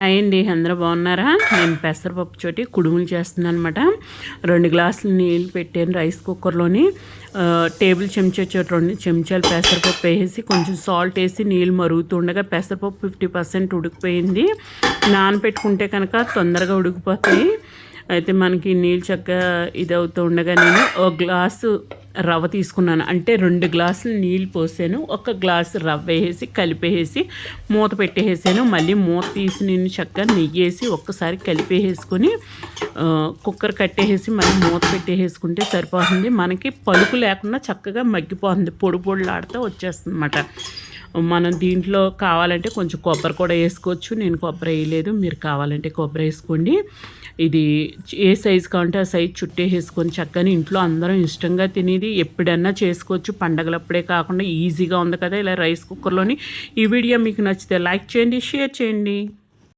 Hi అండి, అందరూ బాగున్నారా? నేను పెసరపప్పు చోటి కుడుములు చేస్తున్నాను అనమాట. 2 గ్లాసులు నీళ్ళు పెట్టాను రైస్ కుక్కర్లోని. టేబుల్ చెంచా చోటి 2 చెంచాలు పెసరపప్పు వేసి కొంచెం సాల్ట్ వేసి నీళ్ళు మరుగుతుండగా పెసరపప్పు 50% ఉడికిపోయింది. నానబెట్టుకుంటే కనుక తొందరగా ఉడికిపోతాయి. అయితే మనకి నీళ్ళు చక్కగా ఇది అవుతూ ఉండగా నేను ఒక గ్లాసు రవ్వ తీసుకున్నాను. అంటే 2 గ్లాసులు నీళ్ళు పోసాను. 1 గ్లాసు రవ్వ వేసి కలిపేసి మూత పెట్టేసాను. మళ్ళీ మూత తీసి నేను చక్కగా నెయ్యి వేసి ఒక్కసారి కలిపేసుకొని కుక్కర్ కట్టేసి మళ్ళీ మూత పెట్టేసుకుంటే సరిపోతుంది. మనకి పలుకు లేకుండా చక్కగా మగ్గిపోతుంది, పొడి పొడిలాడుతూ వచ్చేస్తుంది అన్నమాట. మనం దీంట్లో కావాలంటే కొంచెం కొబ్బరి కూడా వేసుకోవచ్చు. నేను కొబ్బరి వేయలేదు, మీరు కావాలంటే కొబ్బరి వేసుకోండి. ఇది ఏ సైజు కావాలంటే ఆ సైజు చుట్టేసుకొని చక్కని ఇంట్లో అందరం ఇష్టంగా తినేది ఎప్పుడన్నా చేసుకోవచ్చు. పండగలప్పుడే కాకుండా ఈజీగా ఉంది కదా ఇలా రైస్ కుక్కర్లోని. ఈ వీడియో మీకు నచ్చితే లైక్ చేయండి, షేర్ చేయండి.